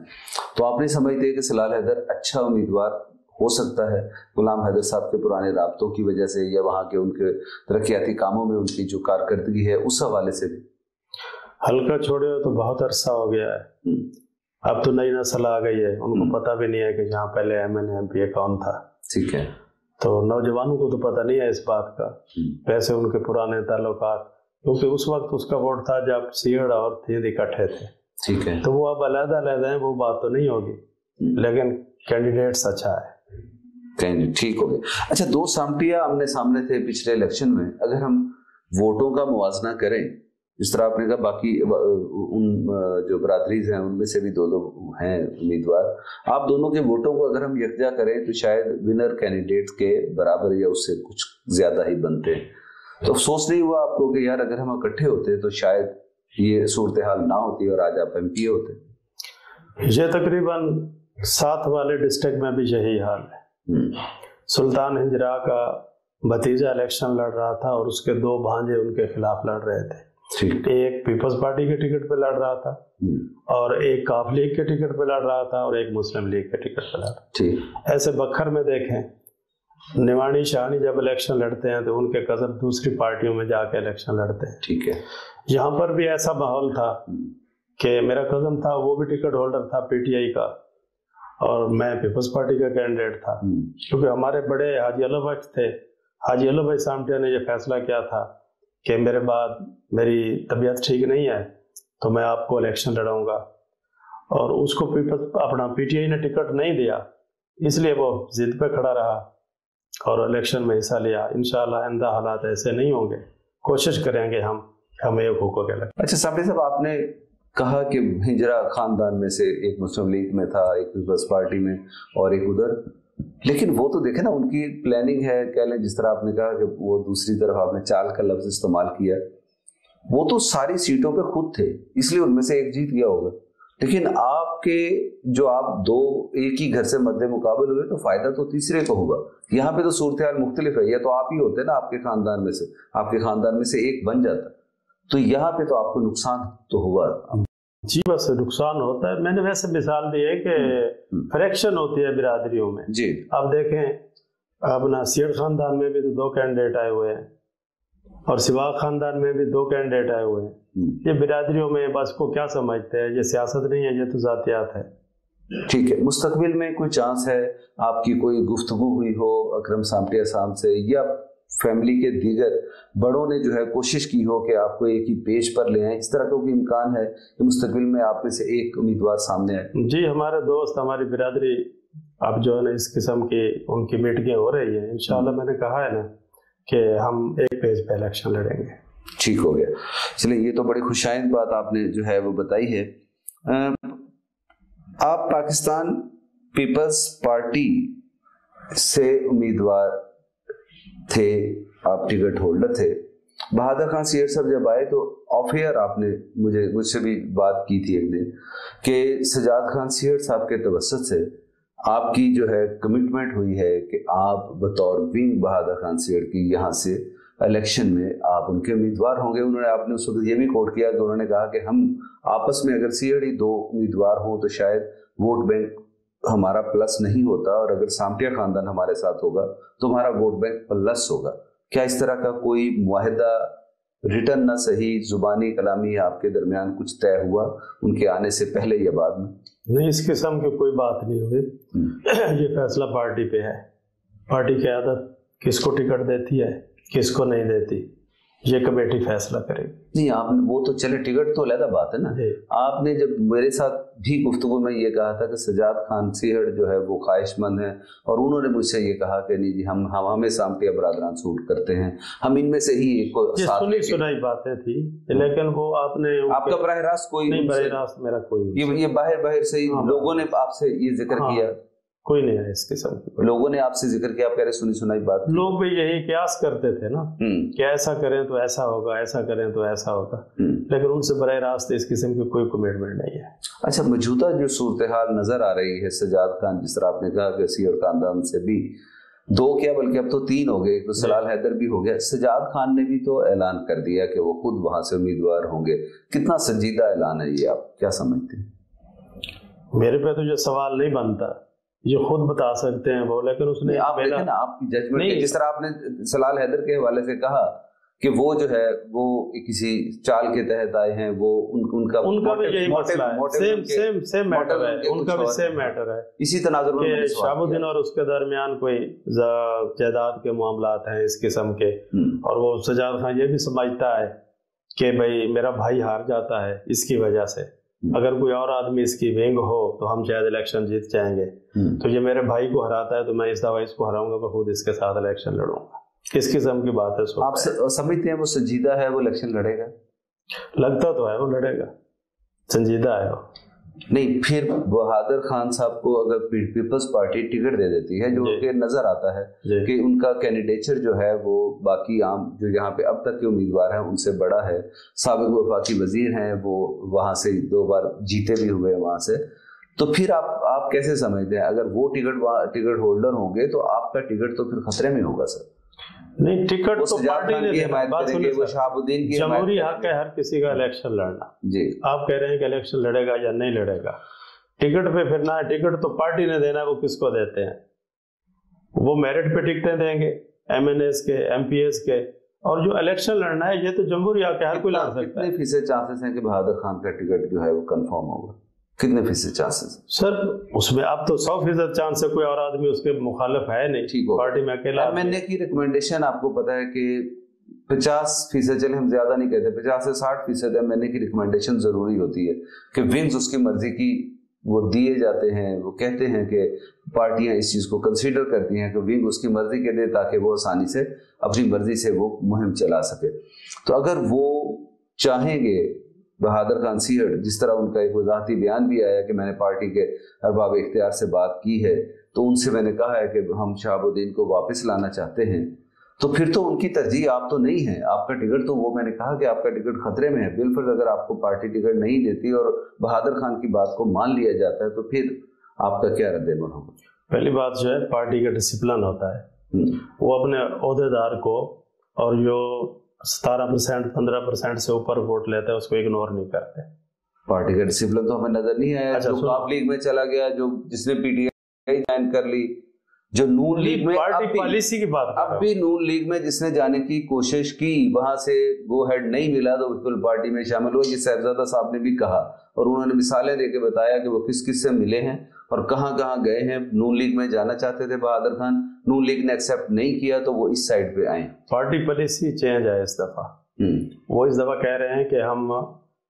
तो आप नहीं समझते कि सलाल हैदर अच्छा उम्मीदवार हो सकता है गुलाम हैदर साहब के पुराने राब्तों की वजह से, या वहाँ के उनके तरक्याती कामों में उनकी जो कारकर्दगी है उस हवाले से भी? हल्का छोड़े हो तो बहुत अरसा हो गया है, अब तो नई नस्ल आ गई है, उनको पता भी नहीं है कि यहाँ पहले MNA MPA कौन था। ठीक है, तो नौजवानों को तो पता नहीं है इस बात का, वैसे उनके पुराने ताल्लुकात, क्योंकि उस वक्त उसका वोट था जब सीहड़ और थींद इकट्ठे थे। ठीक है, तो वो अब अलग-अलग हैं, वो बात तो नहीं होगी, लेकिन कैंडिडेट्स अच्छा है। ठीक हो गया। अच्छा, 2 सामटिया आमने सामने थे पिछले इलेक्शन में, अगर हम वोटों का मुवाजना करें, जिस तरह आपने कहा बाकी उन जो बरादरीज हैं उनमें से भी 2 हैं उम्मीदवार, आप दोनों के वोटों को अगर हम यकजा करें तो शायद विनर कैंडिडेट के बराबर या उससे कुछ ज्यादा ही बनते हैं। तो अफसोस नहीं हुआ आपको कि यार अगर हम इकट्ठे होते तो शायद ये सूरत हाल ना होती और आज आप MP होते? ये तकरीबन 7 वाले डिस्ट्रिक्ट में भी यही हाल है। सुल्तान हिजरा का भतीजा इलेक्शन लड़ रहा था और उसके 2 भांजे उनके खिलाफ लड़ रहे थे। एक पीपल्स पार्टी के टिकट पे लड़ रहा था और एक काफ लीग के टिकट पे लड़ रहा था और एक मुस्लिम लीग के टिकट पे लड़ रहा था। ऐसे बखर में देखें, निवानी शाहनी जब इलेक्शन लड़ते हैं तो उनके कज़न दूसरी पार्टियों में जाके इलेक्शन लड़ते हैं। ठीक है, यहाँ पर भी ऐसा माहौल था कि मेरा कज़न था, वो भी टिकट होल्डर था PTI का और मैं पीपल्स पार्टी का कैंडिडेट था, क्योंकि हमारे बड़े हाजी अली भाई थे। हाजी अली भाई सामटिया ने यह फैसला किया था कि मेरे बाद मेरी तबीयत ठीक नहीं है तो मैं आपको इलेक्शन लड़ाऊंगा, और उसको अपना PTI ने टिकट नहीं दिया, इसलिए वो जिद पे खड़ा रहा और इलेक्शन में हिस्सा लिया। इंशाल्लाह आइंदा हालात ऐसे नहीं होंगे, कोशिश करेंगे हम एक हुकूक के लगे। अच्छा सामने साहब, आपने कहा कि हिजरा खानदान में से एक मुस्लिम लीग में था, एक पीपल्स पार्टी में और एक उधर, लेकिन वो तो देखे ना उनकी प्लानिंग है, कह लें जिस तरह आपने कहा कि वो दूसरी तरफ आपने चाल का लफ्ज इस्तेमाल किया, वो तो सारी सीटों पे खुद थे, इसलिए उनमें से एक जीत गया होगा। लेकिन आपके जो आप 2 एक ही घर से मध्य मुकाबल हुए तो फायदा तो तीसरे को होगा। यहाँ पे तो सूरत हाल मुख्तलिफ है, या तो आप ही होते ना, आपके खानदान में से एक बन जाता, तो यहाँ पे तो आपको नुकसान तो हुआ। जी बस नुकसान होता है। मैंने वैसे मिसाल दी है कि फ्रैक्शन होती है बिरादरियों में जी। अब देखें अपना सीहड़ खानदान में भी तो 2 कैंडिडेट आए हुए हैं और सिवाग खानदान में भी 2 कैंडिडेट आए हुए हैं। ये बिरादरियों में बस को क्या समझते हैं, ये सियासत नहीं है, ये तो जातियात है। ठीक है, मुस्तकबिल में कोई चांस है आपकी कोई गुफ्तगू हुई हो अकरम सामटिया साहब से, या फैमिली के दीगर बड़ों ने जो है कोशिश की हो कि आपको एक ही पेज पर ले आए, इस तरह का कोई इम्कान है कि मुस्तकबिल में आप में से एक उम्मीदवार सामने आए? जी, हमारे दोस्त, हमारी बिरादरी अब जो है ना इस किस्म की उनकी मीटिंगें हो रही है। इंशाल्लाह मैंने कहा है ना कि हम एक पेज पे इलेक्शन लड़ेंगे। ठीक हो गया, चलिए ये तो बड़ी खुशाइंद बात आपने जो है वो बताई है। आप पाकिस्तान पीपल्स पार्टी से उम्मीदवार थे, आप टिकट होल्डर थे। बहादुर खान सीहड़ साहब जब आए तो ऑफ एयर आपने मुझसे भी बात की थी एक दिन कि सजाद खान सीहड़ साहब के तवस्सुत से आपकी जो है कमिटमेंट हुई है कि आप बतौर विंग बहादुर खान सीहड़ की यहाँ से इलेक्शन में आप उनके उम्मीदवार होंगे। आपने उस वक्त ये भी कोट किया कि उन्होंने कहा कि हम आपस में अगर सीहड़ ही 2 उम्मीदवार हों तो शायद वोट बैंक हमारा प्लस नहीं होता, और अगर सामटिया खानदान हमारे साथ होगा तो हमारा वोट बैंक प्लस होगा। क्या इस तरह का कोई मुआहिदा रिटर्न ना सही जुबानी कलामी आपके दरमियान कुछ तय हुआ उनके आने से पहले या बाद में? नहीं, इस किस्म की कोई बात नहीं हुई। ये फैसला पार्टी पे है। पार्टी की आदत किसको टिकट देती है किसको नहीं देती, ये कमेटी फैसला करेगी। नहीं, आपने वो तो चले टिकट तो अलग बात है ना। आपने जब मेरे साथ भी गुफ्तगू में ये कहा था कि सजाद खान सीहड़ जो है वो ख्वाहिशमंद है, और उन्होंने मुझसे ये कहा कि नहीं जी हम हमें सामटिया बरादरान सूट करते हैं, हम इनमें से ही एक को साथ सुनाई बातें थी, लेकिन वो आपने आपका बराह रास्त कोई नहीं, बराह रास्त मेरा कोई ये बाहर से ही लोगों ने आपसे ये जिक्र किया? कोई नहीं है इस किस्म की। लोगों ने आपसे जिक्र किया, आप कह रहे सुनी सुनाई बात, लोग भी यही कयास करते थे ना कि ऐसा करें तो ऐसा होगा, ऐसा करें तो ऐसा होगा, लेकिन उनसे बराह रास्त इस किस्म की कोई कमिटमेंट नहीं है। अच्छा, मौजूदा जो सूरत हाल नजर आ रही है, सजाद खान जिस तरह आपने कहा कि सीहड़ खानदान से भी 2 क्या बल्कि अब तो 3 हो गए, तो सलाल हैदर भी हो गया, सजाद खान ने भी तो ऐलान कर दिया कि वो खुद वहां से उम्मीदवार होंगे। कितना संजीदा ऐलान है ये, आप क्या समझते हैं? मेरे पे तो ये सवाल नहीं बनता, ये खुद बता सकते हैं वो, लेकिन उसने आप देखें ना आपकी जजमेंट, जिस तरह आपने सलाल हैदर के हवाले से कहा कि वो जो है वो किसी चाल के तहत आए हैं, वो उनका भी यही मसला है, सेम मैटर है, उनका भी सेम मैटर है। इसी तनाजुर में शहाबुद्दीन और उसके दरमियान कोई जायदाद के मामलात हैं इस किस्म के, और वो सजाद खान ये भी समझता है कि भाई मेरा भाई हार जाता है इसकी वजह से, अगर कोई और आदमी इसकी विंग हो तो हम शायद इलेक्शन जीत जाएंगे, तो ये मेरे भाई को हराता है तो मैं इस दफा इसको हराऊंगा, मैं खुद इसके साथ इलेक्शन लड़ूंगा। किस किस्म की बात है? आप समझते हैं वो संजीदा है, वो इलेक्शन लड़ेगा? लगता तो है वो लड़ेगा, संजीदा है वो। नहीं, फिर बहादुर खान साहब को अगर पीपल्स पार्टी टिकट दे देती है, जो कि नजर आता है कि उनका कैंडिडेचर जो है वो बाकी आम जो यहाँ पे अब तक के उम्मीदवार हैं उनसे बड़ा है, साबिक वफाकी वजीर हैं, वो वहां से 2 बार जीते भी हुए वहां से, तो फिर आप कैसे समझते हैं अगर वो टिकट होल्डर होंगे तो आपका टिकट तो फिर खतरे में होगा सर? नहीं, टिकट तो पार्टी ने हिमायत करेंगे, वो शहाबुद्दीन की जमहूरी हक है हर किसी का इलेक्शन लड़ना जी। आप कह रहे हैं कि इलेक्शन लड़ेगा या नहीं लड़ेगा, टिकट पे फिरना है, टिकट तो पार्टी ने देना है, वो किसको देते हैं? वो मेरिट पे टिकटें देंगे, MNAs के, MPs के, और जो इलेक्शन लड़ना है ये तो जमहूरी हक है, हर कोई लड़ सकता है। कितने फीसद चांसेस हैं कि बहादुर खान का टिकट जो है वो कंफर्म होगा? कितने फीसद चांसेस? सर उसमें अब तो 100% चांस है, कोई और आदमी उसके मुखालिफ है नहीं, ठीक पार्टी में अकेला। MNA की रिकमेंडेशन आपको पता है कि 50%, चले हम ज्यादा नहीं कहते, 50 से 60% MNA की रिकमेंडेशन जरूरी होती है कि विंग्स उसकी मर्जी की वो दिए जाते हैं। वो कहते हैं कि पार्टियां इस चीज को कंसीडर करती हैं कि विंग उसकी मर्जी के दे ताकि वो आसानी से अपनी मर्जी से वो मुहिम चला सके। तो अगर वो चाहेंगे बहादुर खान सीहड़, जिस तरह उनका एक वजाहती बयान भी आया कि मैंने पार्टी के अरबाब इख्तियार से बात की है, तो उनसे मैंने कहा है कि हम शहाबुद्दीन को वापस लाना चाहते हैं, तो फिर तो उनकी तरजीह आप तो नहीं है, आपका टिकट तो वो मैंने कहा कि आपका टिकट खतरे में है। बिल्कुल अगर आपको पार्टी टिकट नहीं देती और बहादुर खान की बात को मान लिया जाता है तो फिर आपका क्या रद्द-ए-अमल होगा? पहली बात जो है पार्टी का डिसिप्लिन होता है, वो अपने ओहदेदार को और जो 17% 15% से ऊपर वोट लेता है उसको इग्नोर नहीं करते। पार्टी का डिसिप्लिन तो हमें नजर नहीं आया। जो काफ लीग में चला गया, जो जिसने PTI ज्वाइन कर ली, जो नून लीग में पार्टी पॉलिसी की बात, अब भी नून लीग में जिसने जाने की कोशिश की, वहां से गो हेड नहीं मिला तो बिल्कुल पार्टी में शामिल हुआ। ये साहबजादा साहब ने भी कहा और उन्होंने मिसालें देके बताया कि वो किस किस से मिले हैं और कहाँ कहाँ गए हैं। नून लीग में जाना चाहते थे बहादुर खान, नून लीग ने एक्सेप्ट नहीं किया तो वो इस साइड पे आए। पार्टी पॉलिसी चेंज है इस दफा। वो इस दफा कह रहे हैं कि हम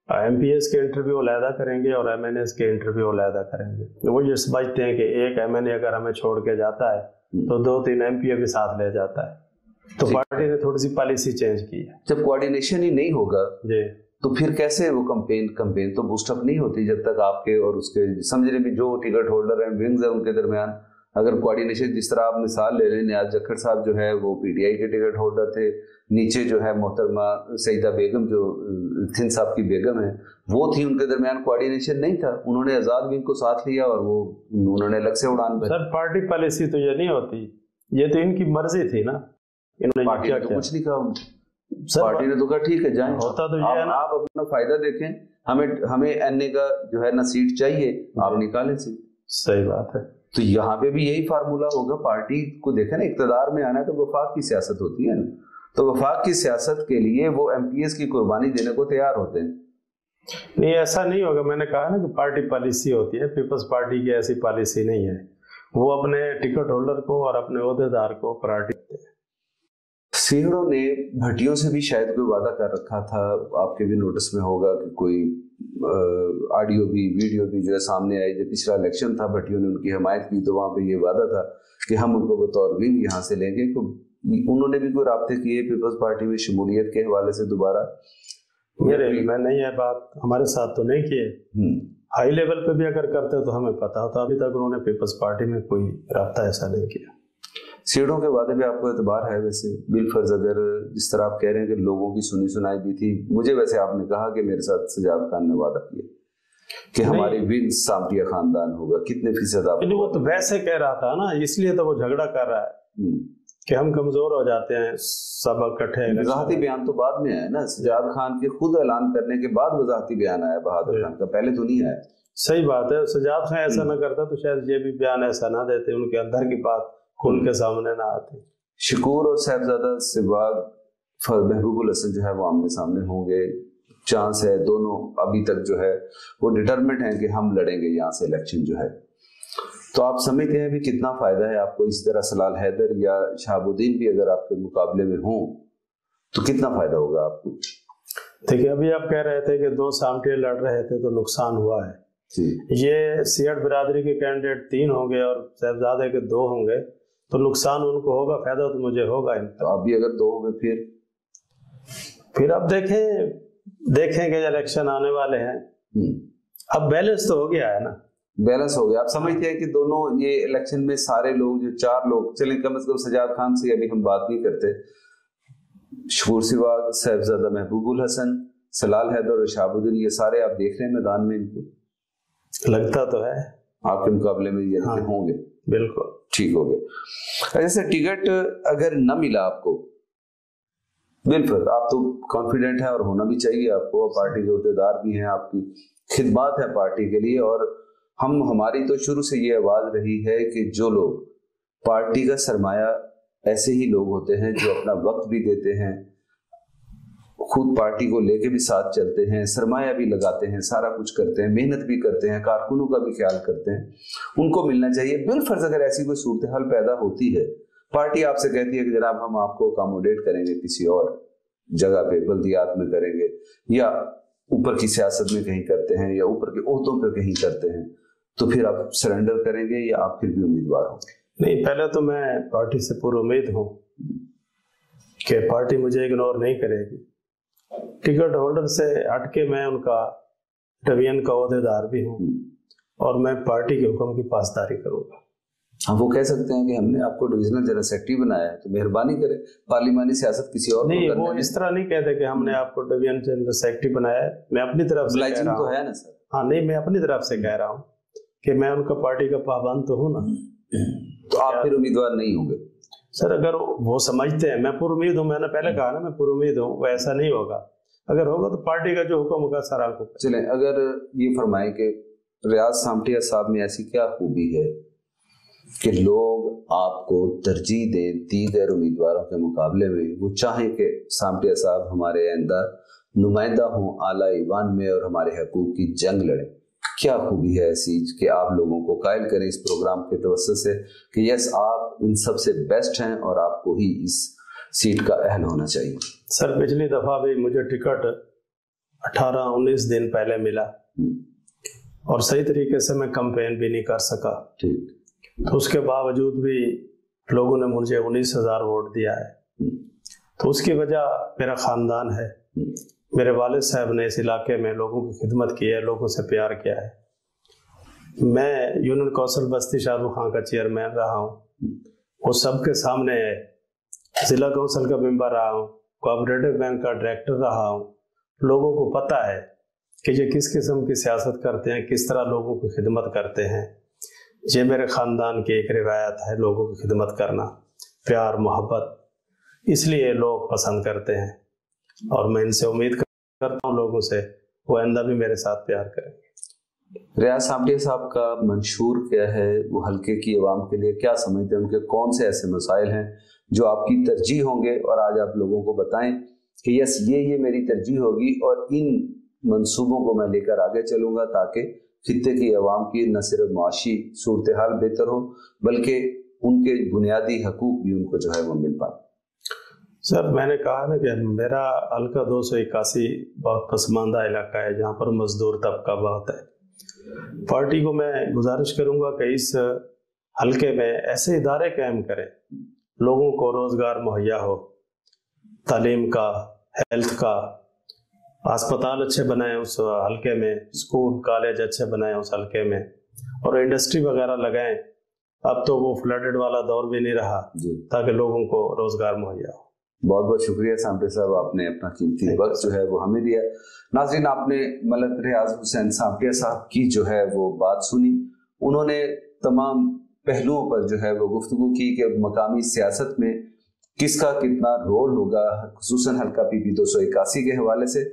MPs के इंटरव्यू अलहदा करेंगे और MNAs के इंटरव्यू अलहदा करेंगे। वो ये समझते हैं कि एक MNA अगर हमें छोड़ के जाता है तो 2-3 MP भी साथ ले जाता है। तो पार्टी ने थोड़ी सी पॉलिसी चेंज की है। जब कोऑर्डिनेशन ही नहीं होगा जी तो फिर कैसे वो कंपेन तो बूस्टअप नहीं होती जब तक आपके और उसके समझ रहे भी जो टिकट होल्डर हैं, विंग्स है, उनके दरमियान अगर कोऑर्डिनेशन, जिस तरह आप मिसाल ले लें, नियाज जखर साहब जो है वो PTI के टिकट होल्डर थे, नीचे जो है मोहतरमा सईदा बेगम जो थिन साहब की बेगम है वो थी, उनके दरमियान कोऑर्डिनेशन नहीं था। उन्होंने आजाद विंग को साथ लिया और वो उन्होंने अलग से उड़ान भरी। सर पार्टी पॉलिसी तो ये नहीं होती, ये तो इनकी मर्जी थी ना, इन्होंने पार्टी ने तो कुछ नहीं कहा। पार्टी ने तो कहा ठीक है जाएं, होता तो ये है ना, आप अपना फायदा देखें, हमें NA का जो है ना सीट चाहिए, आप निकालें सीट। सही बात है। तो यहाँ पे भी यही फार्मूला होगा। पार्टी को देखें ना, इक़्तिदार में आना है तो वफाक की सियासत होती है ना, तो वफाक की सियासत के लिए वो MPs की कुर्बानी देने को तैयार होते हैं। नहीं ऐसा नहीं होगा, मैंने कहा ना कि पार्टी पॉलिसी होती है, पीपल्स पार्टी की ऐसी पॉलिसी नहीं है। वो अपने टिकट होल्डर को और अपने ओहदेदार को प्रायोरिटी देते हैं। सीहड़ों ने भट्टियों से भी शायद कोई वादा कर रखा था, आपके भी नोटिस में होगा कि कोई ऑडियो भी वीडियो भी जो है सामने आई। जब पिछला इलेक्शन था भट्टियों ने उनकी हमायत की तो वहाँ पे ये वादा था कि हम उनको बतौर विंग यहाँ से लेंगे। तो उन्होंने भी कोई राब्ते किए पीपल्स पार्टी में शमूलियत के हवाले से? दोबारा मेरे में नहीं है बात, हमारे साथ तो नहीं किए, हाई लेवल पे भी अगर करते तो हमें पता होता, अभी तक उन्होंने पीपल्स पार्टी में कोई राब्ता ऐसा नहीं किया। सीटों के वादे पे आपको एतबार है वैसे बिलफर्ज, अगर जिस तरह आप कह रहे हैं कि लोगों की सुनी सुनाई भी थी, मुझे वैसे आपने कहा कि मेरे साथ सजाद खान ने वादा किया कि हमारी विन सामटिया खानदान होगा, कितने फीसद आप? वो तो वैसे कह रहा था ना, इसलिए तो वो झगड़ा कर रहा है कि हम कमजोर हो जाते हैं सब इकट्ठे। वजाहती बयान तो बाद में आया ना, सजाद खान के खुद ऐलान करने के बाद वजाहती बयान आया बहादुर खान का, पहले तो नहीं आया। सही बात है, सजाद खान ऐसा ना करता तो शायद ये भी बयान ऐसा ना देते, उनके अंदर की बात खुल के सामने ना आती। शकूर और साहबजादा सहवाग महबूबुल हसन जो है वो आमने सामने होंगे, चांस है, दोनों अभी तक जो है वो डिटरमिनेट हैं कि हम लड़ेंगे यहाँ से इलेक्शन जो है। तो आप समझते हैं भी कितना फायदा है आपको इस तरह सलाल हैदर या शहाबुद्दीन भी अगर आपके मुकाबले में हों तो कितना फायदा होगा आपको? देखिए, अभी आप कह रहे थे कि दो सामटे लड़ रहे थे तो नुकसान हुआ है जी। ये सियाट बिरादरी के कैंडिडेट 3 होंगे और साहबजादे के 2 होंगे तो नुकसान उनको होगा, फायदा तो मुझे होगा। तो अभी अगर 2 होंगे फिर अब देखेंगे इलेक्शन आने वाले हैं। अब बैलेंस तो हो गया है ना, बैलेंस हो गया। आप समझते हैं कि दोनों ये इलेक्शन में सारे लोग जो 4 लोग, चले कम से कम सजाद खान से अभी हम बात नहीं करते, शकूर सहवाग, साहबजादा महबूबुल हसन, सलाल हैदर और शहाबुद्दीन, ये सारे आप देख रहे हैं मैदान में, इनको लगता तो है आपके मुकाबले में ये होंगे। बिल्कुल ठीक हो गया। जैसे टिकट अगर न मिला आपको, बिल्कुल आप तो कॉन्फिडेंट है और होना भी चाहिए आपको, पार्टी के अहदेदार भी हैं, आपकी खिदमत है पार्टी के लिए, और हमारी तो शुरू से ये आवाज रही है कि जो लोग पार्टी का सरमाया ऐसे ही लोग होते हैं जो अपना वक्त भी देते हैं, खुद पार्टी को लेके भी साथ चलते हैं, सरमाया भी लगाते हैं, सारा कुछ करते हैं, मेहनत भी करते हैं, कारकुनों का भी ख्याल करते हैं, उनको मिलना चाहिए। बिलफर्ज अगर ऐसी कोई सूरत हाल पैदा होती है, पार्टी आपसे कहती है कि जनाब हम आपको अकोमोडेट करेंगे किसी और जगह पे, बल्दियात में करेंगे या ऊपर की सियासत में कहीं करते हैं या ऊपर के ओहदों पे कहीं करते हैं, तो फिर आप सरेंडर करेंगे या आप फिर भी उम्मीदवार होंगे? नहीं, पहले तो मैं पार्टी से पूरी उम्मीद हूँ कि पार्टी मुझे इग्नोर नहीं करेगी। टिकट होल्डर से हटके मैं उनका डिवीजन का ओहदेदार भी हूँ और मैं पार्टी के हुक्म की पासदारी करूँगा। हम वो कह सकते हैं कि हमने आपको डिविजनल जनरल सेक्रेटरी बनाया है तो मेहरबानी करें, पार्लिमानी सियासत किसी और नहीं, वो इस तरह नहीं कहते कि हमने आपको डिवीजन जनरल सेक्रेटरी बनाया है। मैं अपनी तरफ से कह रहा हूँ, तो है ना सर? हाँ, नहीं, मैं अपनी तरफ से कह रहा हूँ कि मैं उनका पार्टी का पाबंद तो हूँ ना। तो आप फिर उम्मीदवार नहीं होंगे? सर, अगर वो समझते हैं, मैं पूरी उम्मीद हूँ, मैंने पहले कहा ना मैं पूरी उम्मीद हूँ, वो ऐसा नहीं होगा। अगर होगा तो पार्टी का जो हुक्म होगा सर आपको। चलें, अगर ये फरमाएं कि रियाज सामटिया साहब में ऐसी क्या खूबी है कि लोग आपको तरजीह दें दीगर उम्मीदवारों के मुकाबले में, वो चाहें कि सामटिया साहब हमारे आइंदा नुमाइंदा हों आला ईवान में और हमारे हकूक की जंग लड़ें? क्या खूबी है ऐसी कि आप लोगों को कायल करें इस प्रोग्राम के तवज्जुह से कि यस आप इन सबसे बेस्ट हैं और आपको ही इस सीट का अहल होना चाहिए? सर, पिछली दफा भी मुझे टिकट 18-19 दिन पहले मिला और सही तरीके से मैं कैंपेन भी नहीं कर सका। ठीक, तो उसके बावजूद भी लोगों ने मुझे 19,000 वोट दिया है। तो उसकी वजह मेरा खानदान है। मेरे वालिद साहब ने इस इलाके में लोगों की खिदमत की है, लोगों से प्यार किया है। मैं यूनियन कौंसिल बस्ती शाहरुख खान का चेयरमैन रहा हूँ, वो सबके सामने जिला कौंसिल का मेंबर रहा हूँ, कोऑपरेटिव बैंक का डायरेक्टर रहा हूँ। लोगों को पता है कि ये किस किस्म की सियासत करते हैं, किस तरह लोगों की खिदमत करते हैं। ये मेरे ख़ानदान की एक रिवायत है, लोगों की खिदमत करना, प्यार मोहब्बत, इसलिए लोग पसंद करते हैं और मैं इनसे उम्मीद करता हूँ लोगों से वो आइंदा भी मेरे साथ प्यार करेंगे। रियाज सामटिया साहब का मंशूर क्या है, वो हल्के की आवाम के लिए क्या समझते हैं, उनके कौन से ऐसे मसाइल हैं जो आपकी तरजीह होंगे और आज आप लोगों को बताएं कि यस ये मेरी तरजीह होगी और इन मंसूबों को मैं लेकर आगे चलूंगा ताकि खित्ते की आवाम की न सिर्फ माशी सूरत हाल बेहतर हो बल्कि उनके बुनियादी हकूक भी उनको जो है वो मिल पाए। सर, मैंने कहा ना कि मेरा हल्का 281 बहुत पसमानदा इलाका है जहाँ पर मजदूर तबका बहुत है। पार्टी को मैं गुजारिश करूँगा कि इस हल्के में ऐसे इदारे कायम करें, लोगों को रोज़गार मुहैया हो, तालीम का, हेल्थ का, अस्पताल अच्छे बनाए उस हलके में, स्कूल कॉलेज अच्छे बनाए उस हलके में, और इंडस्ट्री वगैरह लगाएं। अब तो वो फ्लडेड वाला दौर भी नहीं रहा जी। ताकि लोगों को रोजगार मुहैया हो। बहुत बहुत शुक्रिया सांपटे साहब, आपने अपना कीमती वक्त जो है वो हमें दिया। नाज़रीन, आपने मलक रियाज हुसैन सांपटिया साहब की जो है वो बात सुनी। उन्होंने तमाम पहलुओं पर जो है वो गुफ्तगू की कि मकामी सियासत में किसका कितना रोल होगा, खुसूसन हल्का पीपी 281 के हवाले से।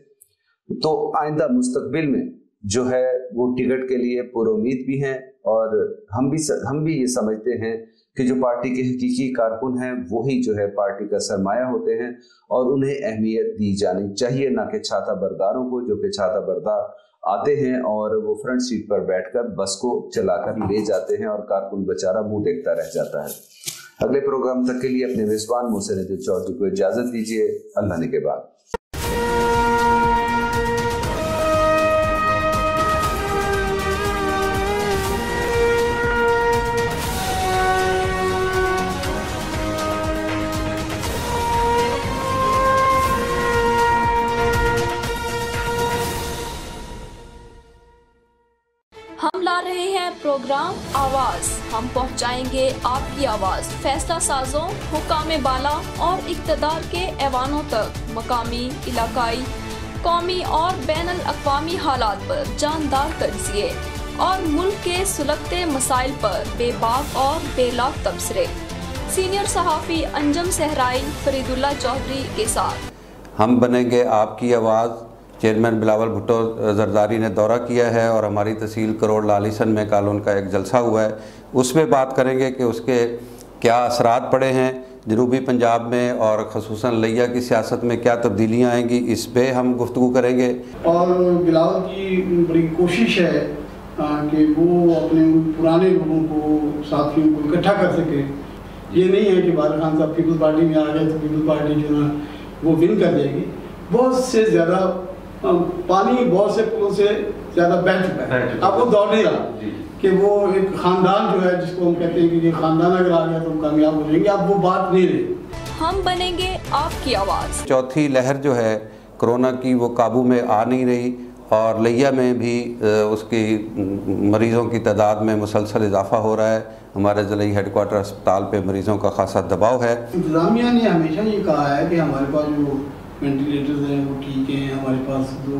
तो आइंदा मुस्तकबिल में जो है वो टिकट के लिए पुरुमीद भी हैं, और हम भी ये समझते हैं कि जो पार्टी के हकीकी कारकुन हैं वही जो है पार्टी का सरमाया होते हैं, और उन्हें अहमियत दी जानी चाहिए, ना कि छाता बरदारों को, जो कि छाता बरदार आते हैं और वो फ्रंट सीट पर बैठकर बस को चलाकर ले जाते हैं और कारकुन बेचारा मुंह देखता रह जाता है। अगले प्रोग्राम तक के लिए अपने मेजबान मोहसिन अदील चौधरी को इजाजत दीजिए। अल्लाह ने के बाद। हम ला रहे हैं प्रोग्राम आवाज़। हम पहुंचाएंगे आपकी आवाज़ फैसला साजों, हुकाम बाला और इक़्तिदार के ऐवानों तक। मकामी, इलाकाई, कौमी और बैनुल अक़वामी हालात पर जानदार तज्ज़िये और मुल्क के सुलगते मसाइल पर बेबाक और बेलाग तबसरे। सीनियर सहाफ़ी अंजम सहराई फरीदुल्लाह चौधरी के साथ हम बनेंगे आपकी आवाज़। चेयरमैन बिलावल भुट्टो जरदारी ने दौरा किया है और हमारी तहसील करोड़ लालिसन में कल उनका एक जलसा हुआ है, उसमें बात करेंगे कि उसके क्या असरात पड़े हैं जनूबी पंजाब में, और ख़ुसूसन लिया की सियासत में क्या तब्दीलियाँ आएंगी, इस पे हम गुफ्तगू करेंगे। और बिलावल की बड़ी कोशिश है कि वो अपने पुराने लोगों को, साथियों को इकट्ठा कर सके। ये नहीं है कि बादल खान साहब पीपल्स पार्टी में आ गए तो पीपल्स पार्टी जो है वो विन कर जाएगी। बहुत से ज़्यादा पानी बहुत से पुलों से ज़्यादा बह चुका है। अब वो दौड़ नहीं रहा कि वो एक ख़ानदान जो है जिसको हम कहते हैं कि ये ख़ानदान अगर आ गया तो हम कामयाब हो जाएंगे, अब वो बात नहीं रही। हम बनेंगे आपकी आवाज़। चौथी लहर जो है कोरोना की वो काबू में आ नहीं रही, और लिया में भी उसकी मरीज़ों की तादाद में मुसलसल इजाफा हो रहा है। हमारे ज़िले हेडक्वार्टर अस्पताल पे मरीज़ों का खासा दबाव है। इंतज़ामिया ने हमेशा ये कहा है कि हमारे पास जो वेंटिलेटर्स हैं वो ठीक हैं, हमारे पास जो